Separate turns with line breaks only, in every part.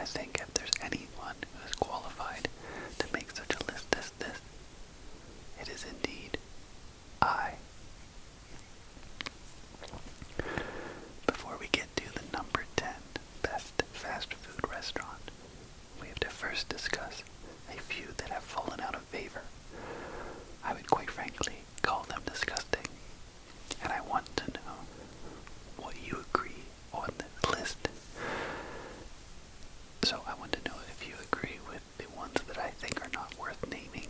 think if there's anyone who is qualified to make such a list as this, it is indeed I. Before we get to the number 10 best fast food restaurant, we have to first discuss a few that have fallen out of favor. I would quite frankly call them disgusting, and I want to know what you agree on this list. So I want to know if you agree with the ones that I think are not worth naming,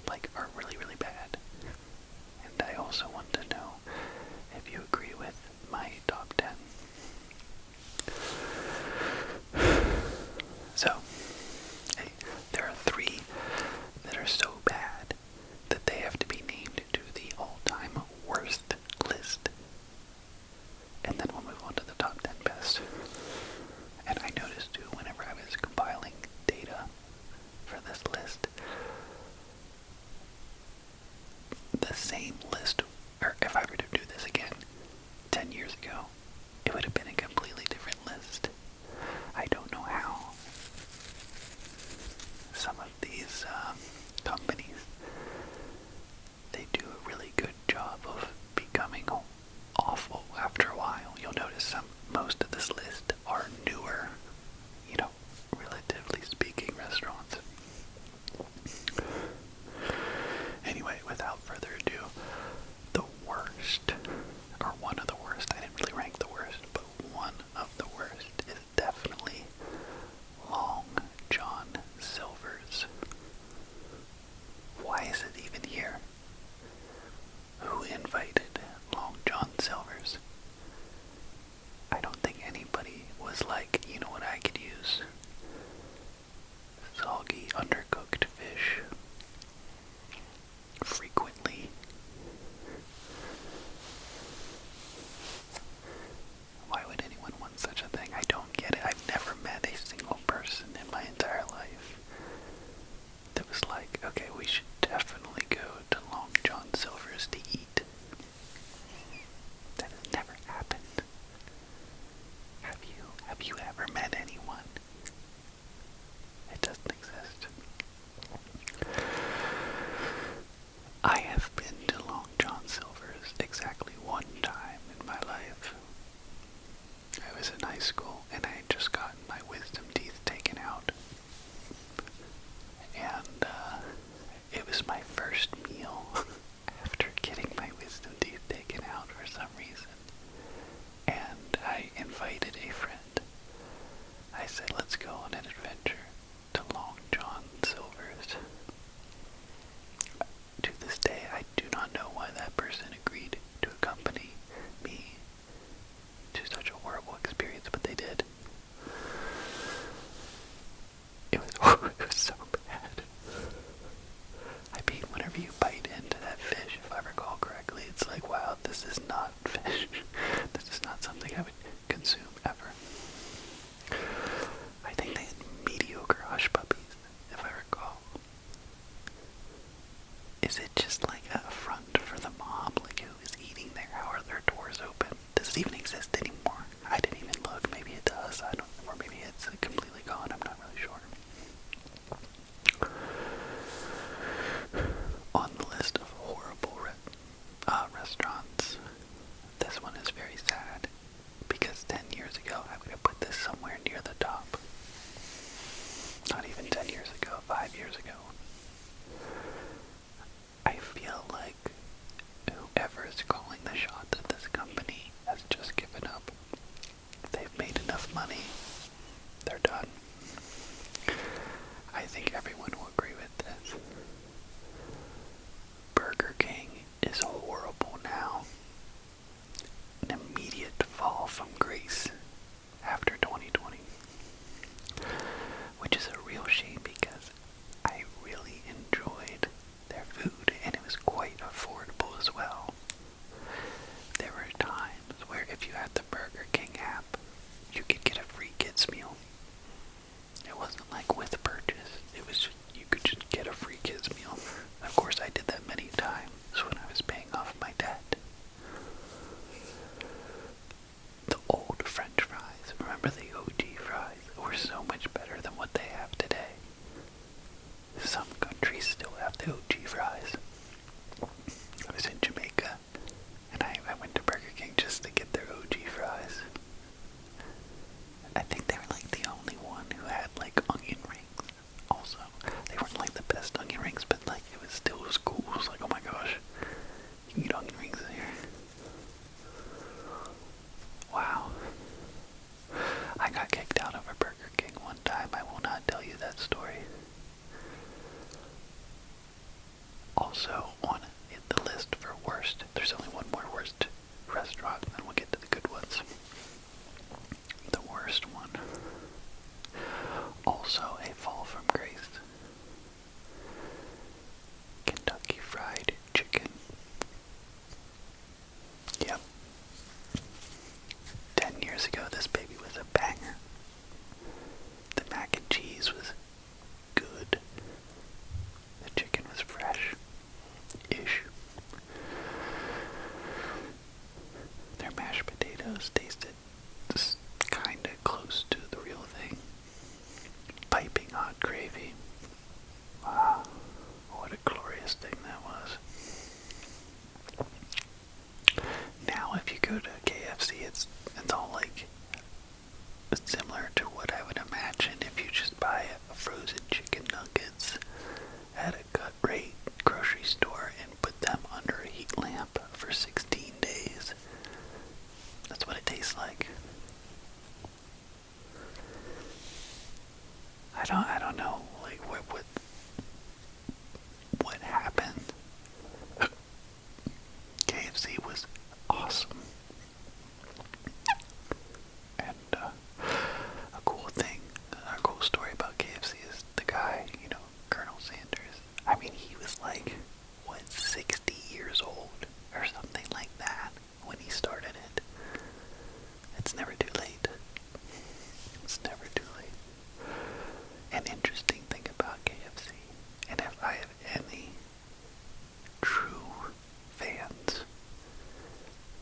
like are really, really bad. And I also want to know if you agree with my top 10. So, there are 3 that are so bad that they have to be named to the all-time worst list. And then we'll move on to the top 10 best. And I noticed too, whenever I was compiling data for this list, the same list, or if I were to do this again 10 years ago, it would have been a completely different list. I don't know how some of these companies, they do a really good job of becoming awful after a while. You'll notice most of this list are newer, relatively speaking, restaurants. Anyway, without further ado, the worst, or one of the worst, I didn't really rank the worst, but one of the worst is definitely Long John Silver's. Why is it even here? Who invited Long John Silver's? I don't think anybody was like, you know what I could use? Soggy, undercooked fish. Frequently. Why would anyone want such a thing? I don't get it. I've never met a single person in my entire life that was like, okay, we should definitely go to Long John Silver's to eat. That has never happened. Have you ever met anyone? It doesn't exist. I have been to Long John Silver's exactly one time in my life. I was in high school and I had just gotten my wisdom teeth taken out. And it was my first meal after getting my wisdom teeth taken out for some reason. And I invited a friend. I said, let's go on an adventure to Long John Silver's. To this day, I do not know why that person agreed to accompany me to such a horrible experience, but they did. It was so bad. I mean, whenever you bite into that fish, if I recall correctly, it's like, wow, this is not fish. This is not something I would consume ever. I think they had mediocre hush puppies, if I recall. Is it just like a front for the mob? Like, who is eating there? How are their doors open? Does it even exist anymore? I didn't even look. Maybe it does. I don't know. Or maybe it's completely gone. I'm not really sure. On the list of horrible restaurants, this one is very sad. Because 10 years ago, I would have put this somewhere near the top. Not even 10 years ago. 5 years ago. I feel like whoever is calling the shots at this company has just given up. They've made enough money. They're done. I think everyone will agree with this. Burger King is horrible now. An immediate fall from grace after 2020. Which is a real shame because I really enjoyed their food and it was quite affordable as well. There were times where if you had the Burger King app, you could get a free kids meal. It wasn't like with purchase, it was just, you could just get a free kids meal. Of course I did that many times when I was paying off my debt. The old French fries, remember the OG fries, were so much better. with gravy. Wow, what a glorious thing that was. Now if you go to KFC, it's all like similar to what I would imagine if you just buy a frozen chicken nuggets at a cut rate grocery store and put them under a heat lamp for 16 days. That's what it tastes like. I don't know, like what happened. KFC was awesome. And a cool story about KFC is the guy, Colonel Sanders. I mean, he was like, 60 years old or something like that when he started it. It's never too late. It's never too late. An interesting thing about KFC, and if I have any true fans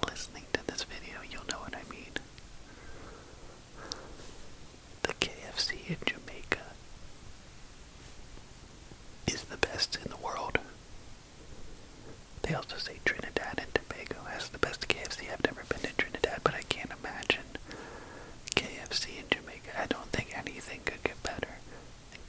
listening to this video, you'll know what I mean. The KFC in Jamaica is the best in the world. They also say Trinidad and Tobago has the best KFC. I've never been to Trinidad, but I can't imagine KFC in Jamaica. I don't think anything could get better than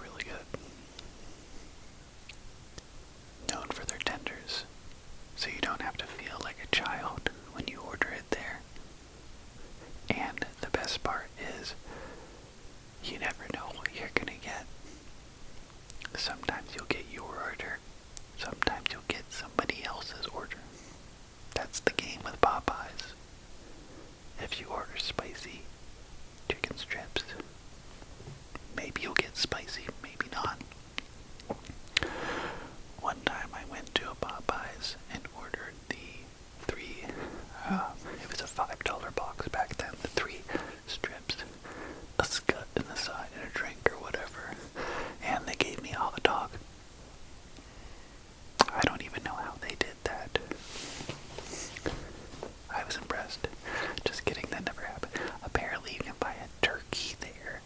really good. Known for their tenders, so you don't have to feel like a child when you order it there. And the best part is, you never know what you're gonna get. Sometimes you'll get your order, sometimes you'll get somebody else's order. That's the game with Popeyes. If you order spicy chicken strips, maybe you'll get spicy, maybe not. One time I went to a Popeyes and ordered it was a $5 box back then, the 3 strips, a scut in the side, and a drink or whatever, and they gave me a hot dog. I don't even know how they did that. I was impressed. Just kidding, that never happened. Apparently you can buy a turkey there.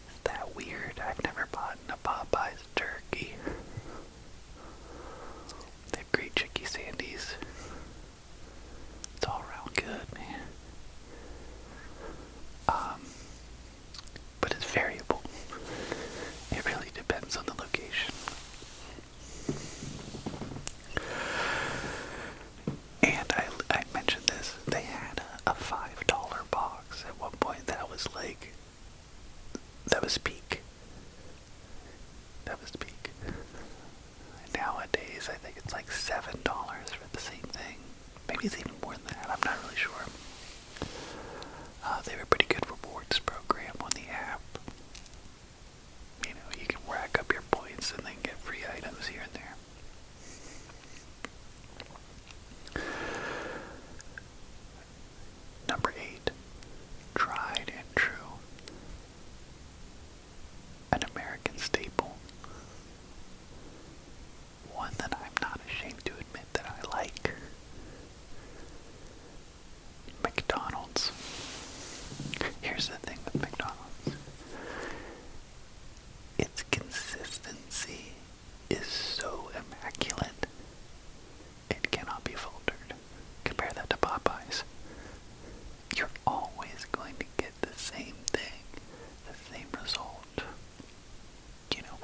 Is that weird? I've never bought a Popeyes turkey. They have great chicky sandies. It's all around good, man. But it's variable. It really depends on the location. And I mentioned this, they had a $5 box at one point. That was peak. That was peak. Nowadays, I think it's like $7 for the same thing. Maybe it's even more than that, I'm not really sure. They have a pretty good rewards program on the app. You know, you can rack up your points and then get free items here and there. Number 8, tried and true. An American staple. One that I'm not ashamed to admit that I like. McDonald's. Here's the thing with McDonald's. Its consistency is so immaculate, it cannot be faltered. Compare that to Popeyes. You're always going to get the same thing, the same result. You know,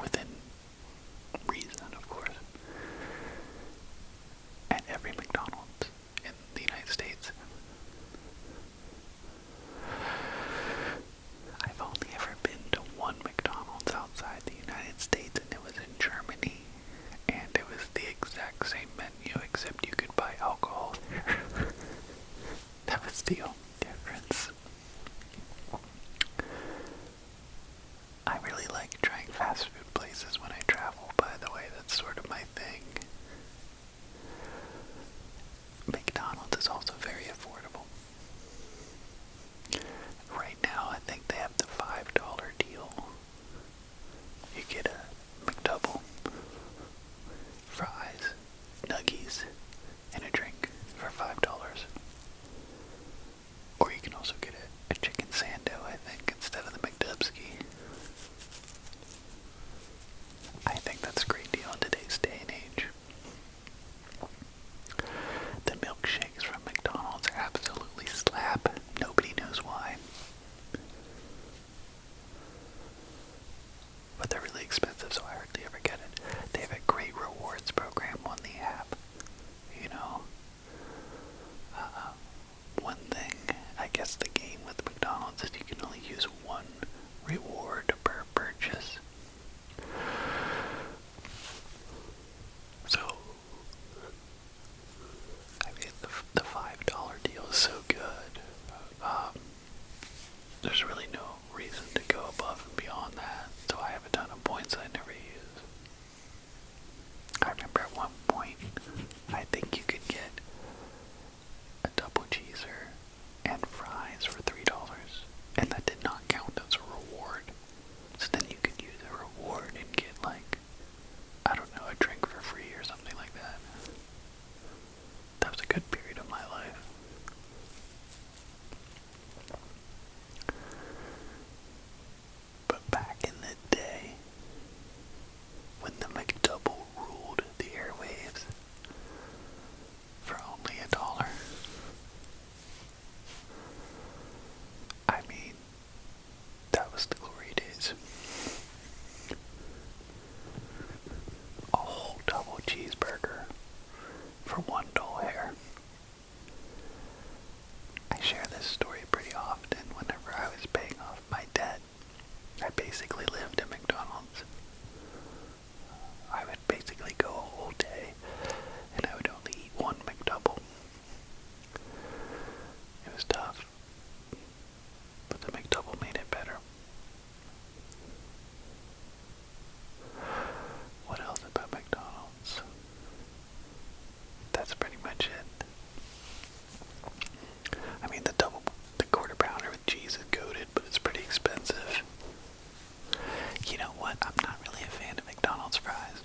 what? I'm not really a fan of McDonald's fries.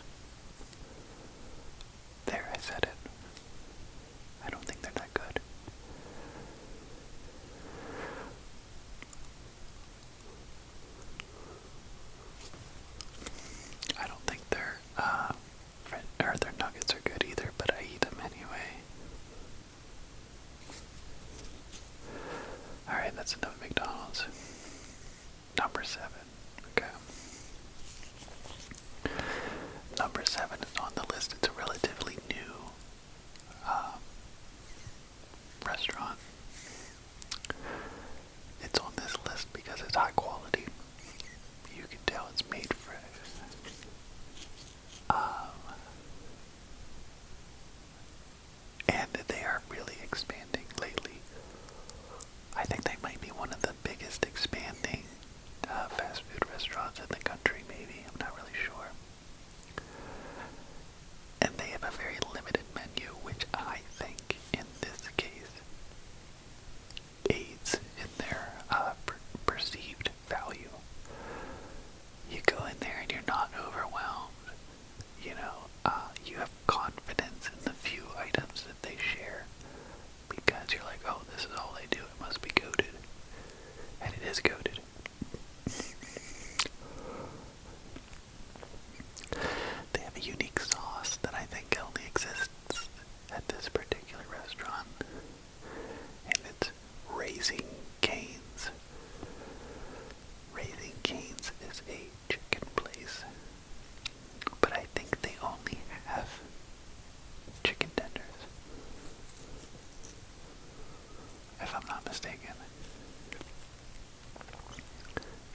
There, I said it. I don't think they're that good. I don't think their nuggets are good either, but I eat them anyway. Alright, that's enough McDonald's. Number 7. Okay. Number 7 is on the list. It's a relatively new restaurant. It's on this list because it's high quality. You can tell it's made fresh. And they are really expanding lately. I think they might be one of the biggest expanding fast food restaurants in the country, maybe. I'm not really sure. And they have a very limited menu, which I think, in this case, aids in their perceived value. You go in there and you're not overwhelmed. You know, you have confidence in the few items that they share because you're like, oh, this is all they do. It must be goated. And it is goated. They have a unique sauce that I think only exists at this particular restaurant. And it's Raising Cane's. Raising Cane's is a chicken place. But I think they only have chicken tenders, if I'm not mistaken.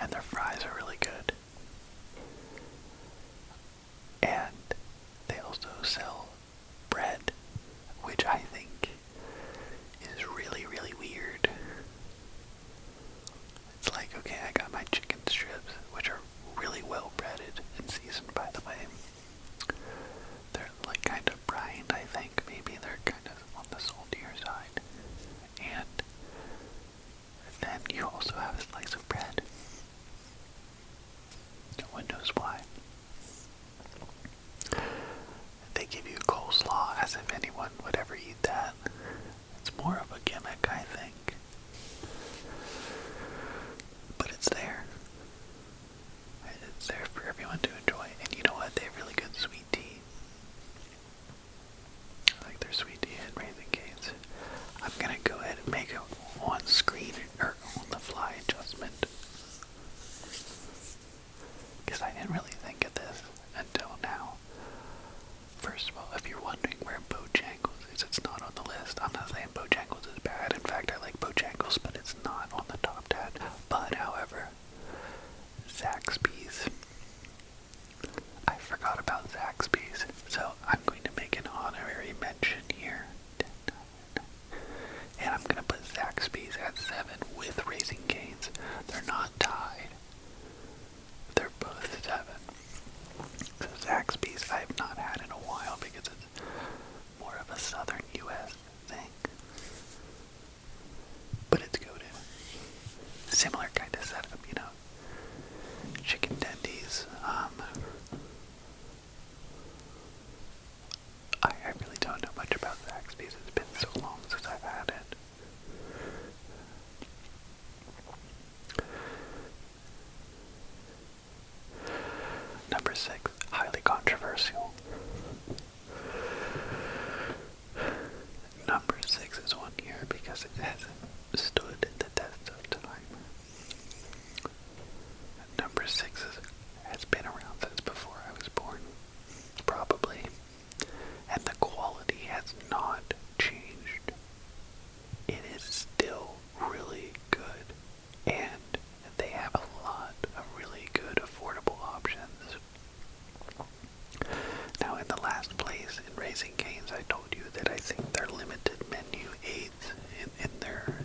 And their fries are really good. And they also sell bread, which I think is really, really weird. It's like, okay, I got my chicken strips, which are really well breaded and seasoned, by the way. They're like kind of brined, I think. Maybe they're kind of on the saltier side. And then you also have a slice of bread. No one knows why. They give you coleslaw as if anyone would ever eat that. It's more of a gimmick, I think. But it's there. It's there for everyone to enjoy. And you know what? They have really good sweet tea. I like their sweet tea at Raising Cane's. I'm gonna go ahead and make a on-screen or on-the-fly adjustment. Because I didn't really think of this until now. First of all, if you're wondering where Bojangles is, it's not on the list. I'm not saying Bojangles is bad. In fact, I like Bojangles, but it's not on the top 10. But, however, Zaxby's. I forgot about Zaxby's, so I'm going to make an honorary mention here. And I'm going to put Zaxby's at 7 with Raising Cane's. They're not tied. They're both 7. So Zaxby's I have not had in a while because it's more of a southern U.S. thing. But it's goated. Similar kind of setup, you know. Chicken tendies. I really don't know much about Zaxby's. It's been so long since I've had it. Number 6, highly controversial. Number 6 is on here because it hasn't stood the test of time. Number 6 has been around since before I was born, probably, and the quality has not changed. It is still really good, and they have a lot of really good affordable options. Now, in the last place, in Raising Cane's, I told you that I think their limited menu aids in their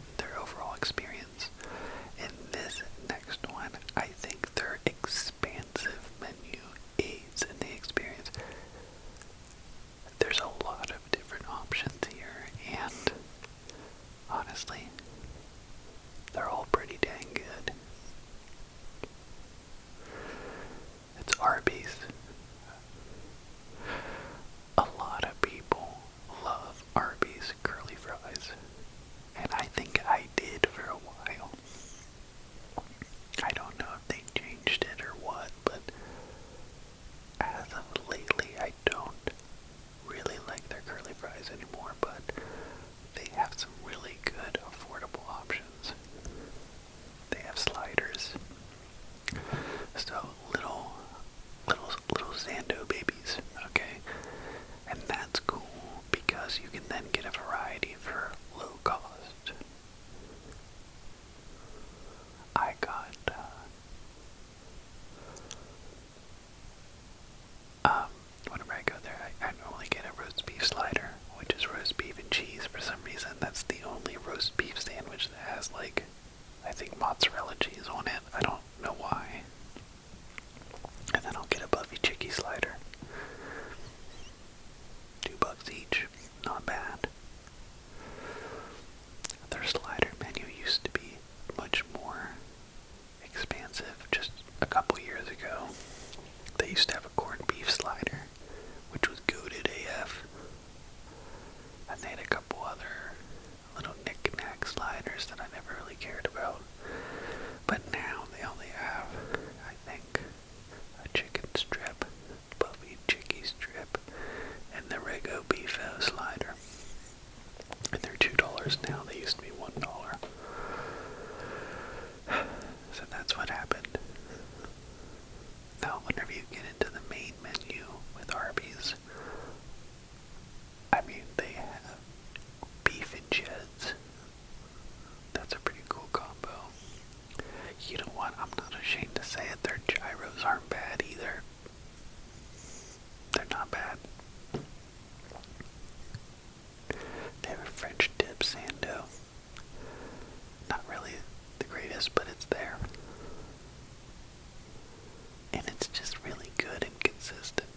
used to have a corned beef slider, which was goated AF. And they had a couple other little knick-knack sliders that I never really cared about. But now they only have, I think, a chicken strip, puffy chicky strip, and the Rego Beefo slider. And they're $2 now. They used to be $1. So that's what happened. Now, whenever you get into the main menu with Arbys, I mean, they have beef and cheddars. That's a pretty cool combo. You know what? I'm not ashamed to say it. Their gyros aren't bad either. They're not bad. They have a French dip sando. Not really the greatest, but it's there. And it's just really good and consistent.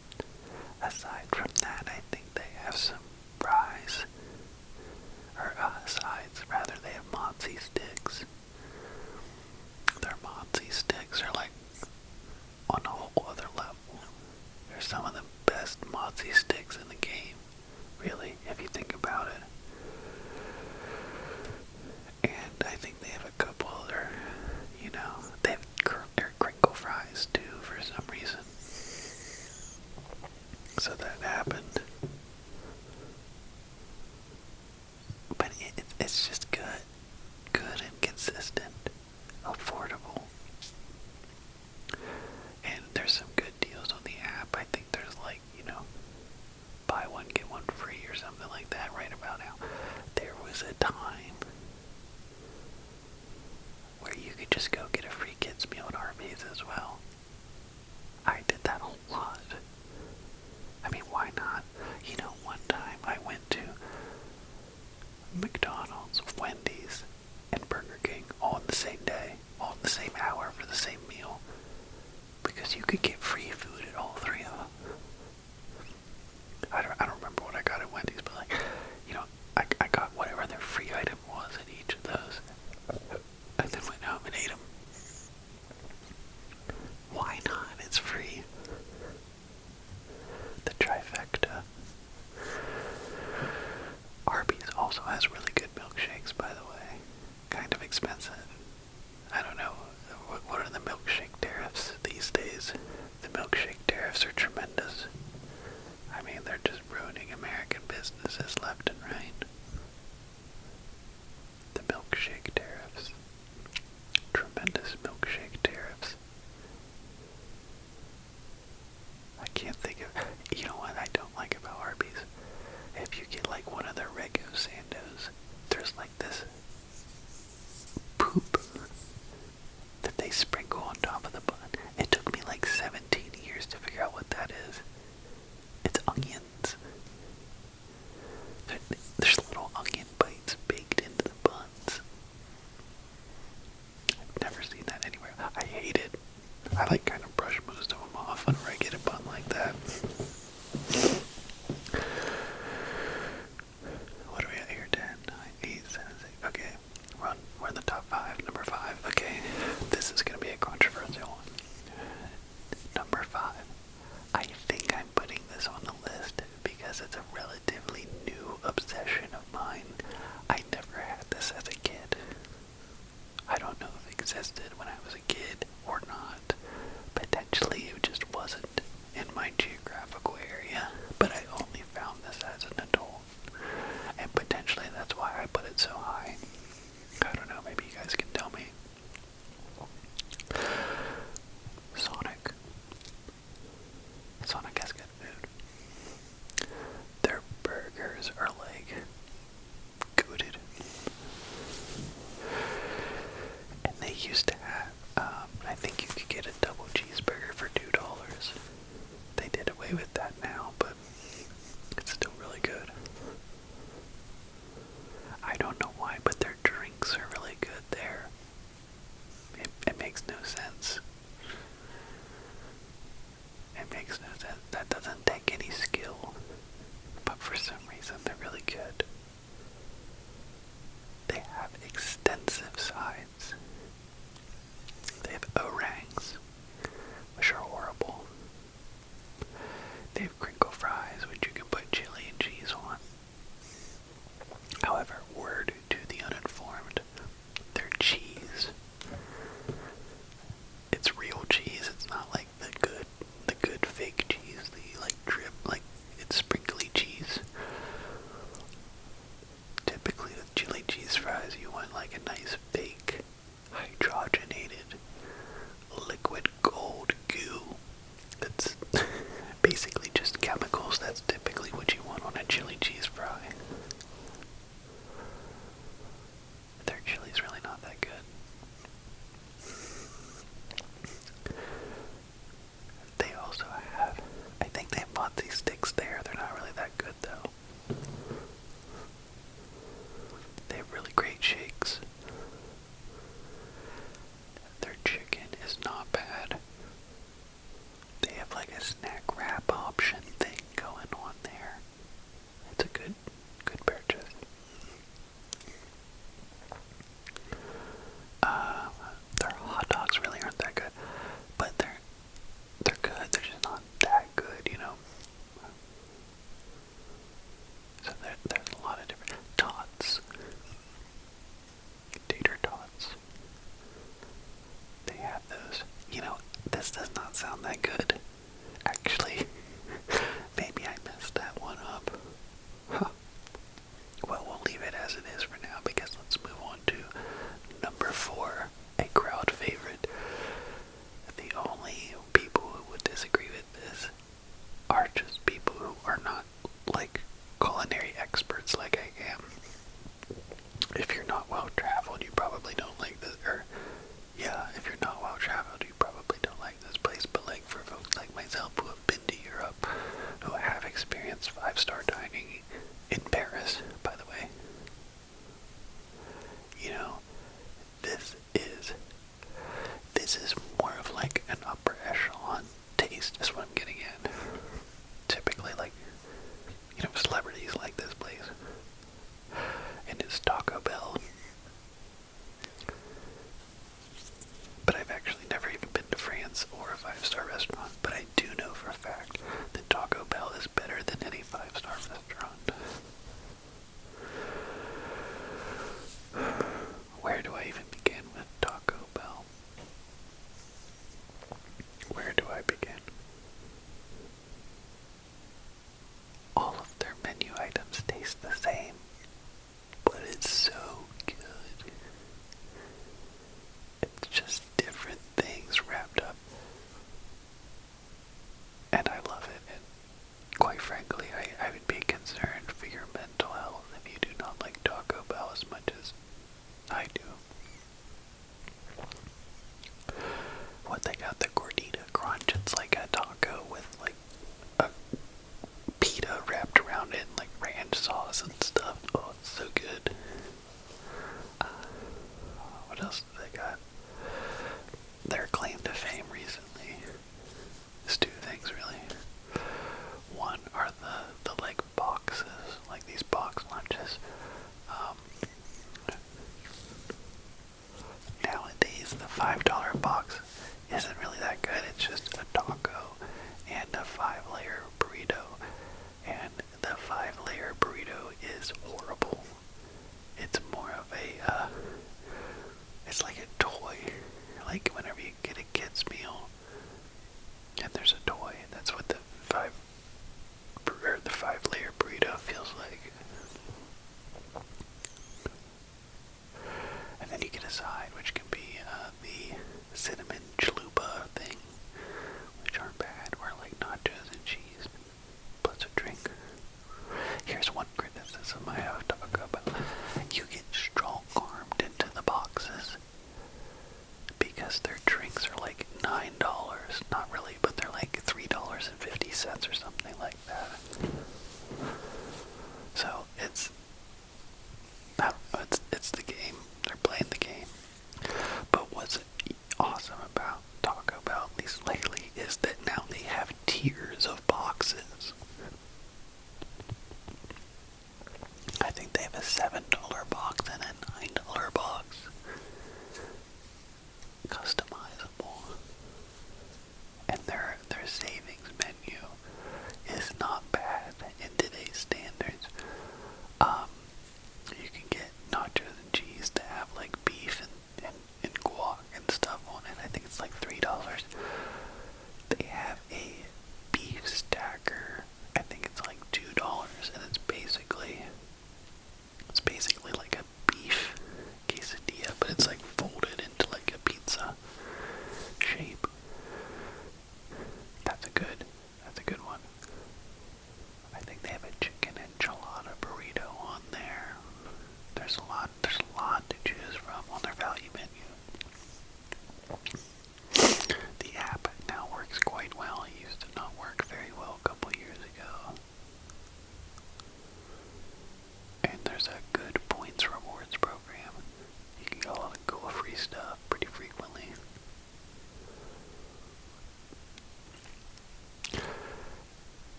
Aside from that, I think they have some fries. Or sides, rather, they have mozzie sticks. Their mozzie sticks are like on a whole other level. They're some of the best mozzie sticks in the game, really, if you think about it. And I think they have a couple other, you know, they have crinkle fries too for some reason. So that happened. But it's just good and consistent, affordable. And there's some good deals on the app. I think there's like, you know, buy one, get one free or something like that right about now. There was a time where you could just go get a free kids meal at Arbys as well. I did that a lot. I mean, why not? You know, one time I went to McDonald's, Wendys, and Burger King all in the same day, all in the same hour for the same meal. Because you could get free food at all three of them. I don't remember what I got at Wendys, but like, you know, I got whatever their free item was at each of those. And then went home and ate them. Why not? It's free. The trifecta. Arbys also has really good milkshakes, by the way. Kind of expensive. I don't know. What are the milkshake tariffs these days? The milkshake tariffs are tremendous. I mean, they're just ruining American businesses left and right. The milkshake tariffs. Tremendous milkshake tariffs. I can't think of... You know what I don't like about Arbys? If you get like one of their Rego Sandos, there's like this poop that they sprinkle on top of the bun. It took me like 17 years to figure out what that is. It's onions. There's little onion bites baked into the buns. I've never seen that anywhere. I hate it. I like kind of brush most of them off whenever I get a bun like that. What are we at here? 10, 9, 8, 7, 6. Okay. We're in the top 5. Number 5. Okay. This is going to be a controversial one. Number 5. I think I'm putting this on the list because it's a relatively new obsession of mine. I never had this as a kid. I don't know if it existed when I was a kid or not. Potentially it just wasn't in my geographical area, but I only found this as an adult. And potentially that's why I put it so high. I don't know, maybe you guys can tell me. Sonic has good food. Their burgers are like goated. And they used to have They have crinkle fries, which you can put chili and cheese on. However, word to the uninformed, their cheese, it's real cheese. It's not like the good fake cheese, the like drip, like it's sprinkly cheese. Typically with chili cheese fries, you want like a nice fake, hydrogenated, liquid gold goo. That's basically just chemicals. That's typically what you want on a chili cheese fry. Their chili's really not that good. They also have, I think they bought these sticks there. They're not really that good though. They have really great shakes. Their chicken is not bad. They have like a snack wrap option thing going on there. It's a good purchase. Their hot dogs really aren't that good, but they're good. They're just not that good, you know. So there's a lot of different tots, tater tots. They have those. You know, this does not sound that good. Actually, maybe I messed that one up. Huh. Well, we'll leave it as it is for now because let's move on to number 4, a crowd favorite. The only people who would disagree with this are just people who are not like culinary experts like I am. If you're not well traveled, you probably don't like this. Or yeah, if you're not well traveled, you probably don't like this place. But like for folks like myself who have been to Europe, who have experienced 5-star dining in Paris, by the way, you know, this is more of like an upper echelon taste is what I'm getting at. Typically, like, you know, celebrities like this place. And it's Taco Bell. But I've actually never even been to France or a 5-star restaurant. But I do know for a fact that Taco Bell is better than any 5-star restaurant. Where do I even begin with Taco Bell? Where do I begin? All of their menu items taste the same, but it's so good. It's just different things wrapped up. And I love it. And quite frankly, I would be concerned for your mental health if you do not like Taco Bell as much as I do. What they got, the gordita crunch, it's like a taco with like a pita wrapped around it and like ranch sauce and stuff. Oh, it's so good. What else do they got? Their claim to fame recently is 2 things really. One are the like boxes, like these box lunches. Nowadays the $5 box isn't really that good. It's just a taco and a 5-layer burrito, and the 5-layer burrito is horrible. It's more of a it's like a toy. Like whenever you get a kid's meal and there's a toy, that's what the 5-layer burrito feels like. And then you get a side, which can be the cinnamon chalupa thing, which aren't bad, or like nachos and cheese, plus a drink. Here's one criticism I have to talk about. You get strong-armed into the boxes because their drinks are like $9. Not really, but they're like $3.50 or something like that. So it's the game. They're playing the game. But what's awesome about Taco Bell, at least lately, is that now they have tiers of boxes. I think they have a $7 box and a $9 box. Customizable. And their savings menu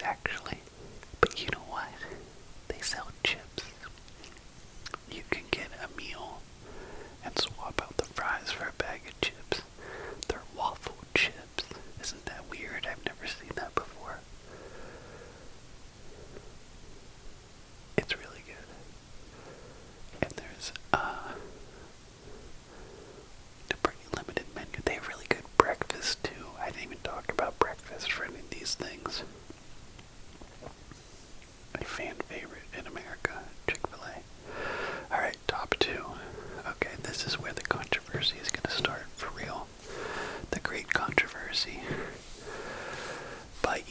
actually. But you know what? They sell chips. You can get a meal and swap out the fries for a bag of chips. They're waffle chips. Isn't that weird? I've never seen that before. It's really good. And there's a pretty limited menu. They have really good breakfast too. I didn't even talk about breakfast for any of these things. A fan favorite in America, ChickfilA. Alright, top two. Okay, this is where the controversy is going to start for real. The Great Controversy by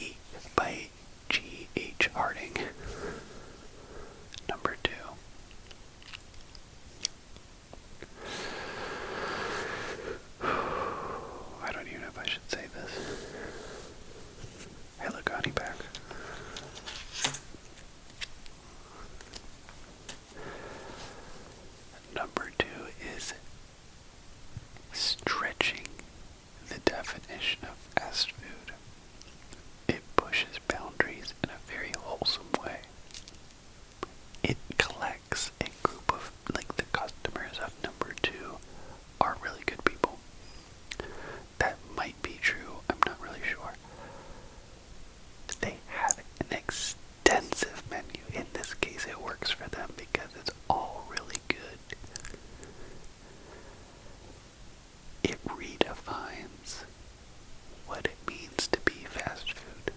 G.H. Harding. Number two. I don't even know if I should say this. Hey, look, honey back. Number two is stretching the definition of fast food. It pushes boundaries in a very wholesome way. It collects a group of, like, the customers of number two are really good people. That might be true, I'm not really sure. They have an extensive menu. In this case, it works for them because it's all really good. It redefines what it means to be fast food.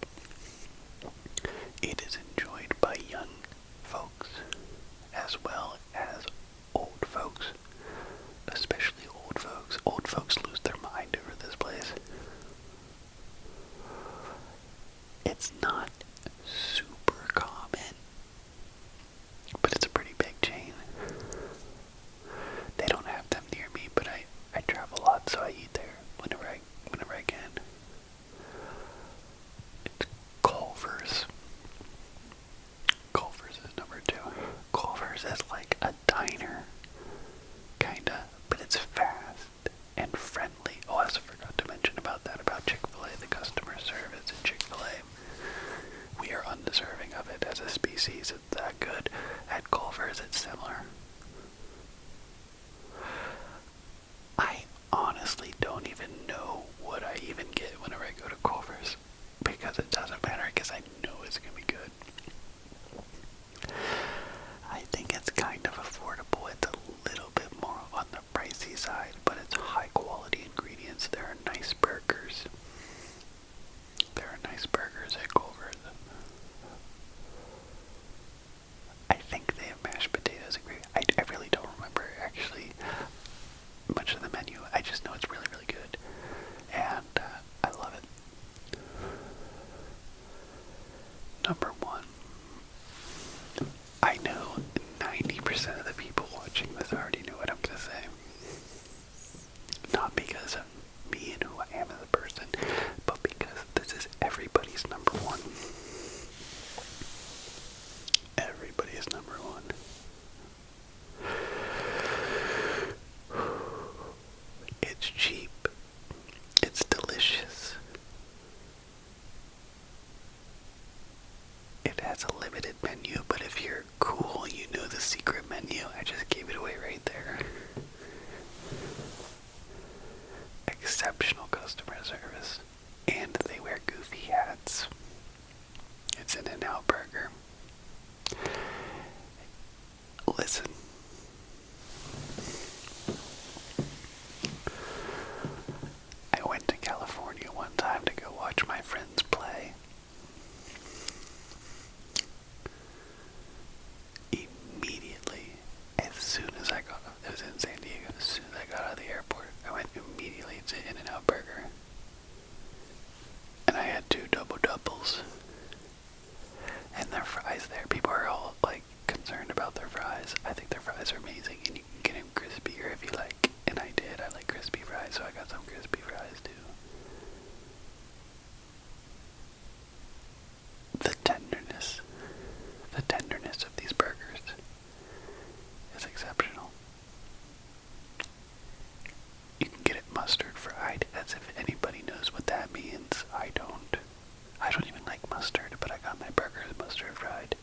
It is enjoyed by young folks as well as old folks, especially old folks. Old folks lose their mind over this place. It's not super common, but it's a pretty big chain. They don't have them near me, but I travel a lot, so I eat there whenever I can. It's Culver's. Culver's is number two. Culver's is like a diner, kinda, but it's fast and friendly. Oh, I also forgot to mention about Chick-fil-A, the customer service at Chick-fil-A. We are undeserving of it as a species. It's that good. At Culver's, it's similar. I honestly don't even know what I even get whenever I go to Culver's, because it doesn't matter, because I know it's going to be good. I think it's kind of affordable. It's a little bit more on the pricey side, but it's high quality ingredients. There are nice burgers. At Culver's. I think they have mashed potatoes and gravy. I really don't remember actually much of the menu. I just know it's really, really good. And I love it. Number one. I know 90% of the people watching this already know what I'm going to say. Not because of me and who I am as a person, but because this is everybody's number one. Everybody's number one. It's cheap. It's delicious. It has a limited menu, but if you're cool, you know the secret menu. I just gave it away right there. Exceptional customer service. And they wear goofy hats. It's an InNOut burger. Listen. I went to California one time to go watch my friends play. Immediately, as soon as I got off, it was in San Diego, as soon as I got out of the airport, I went immediately to InNOut Burger. And I had 2 double-doubles. And their fries there, people are all, like, concerned about their fries. I think their fries are amazing, and you can get them crispier if you like. And I did. I like crispy fries, so I got some crispy fries, too. The tenderness of these burgers is exceptional. You can get it mustard fried, as if anybody knows what that means. I don't even like mustard, but I got my burgers mustard fried.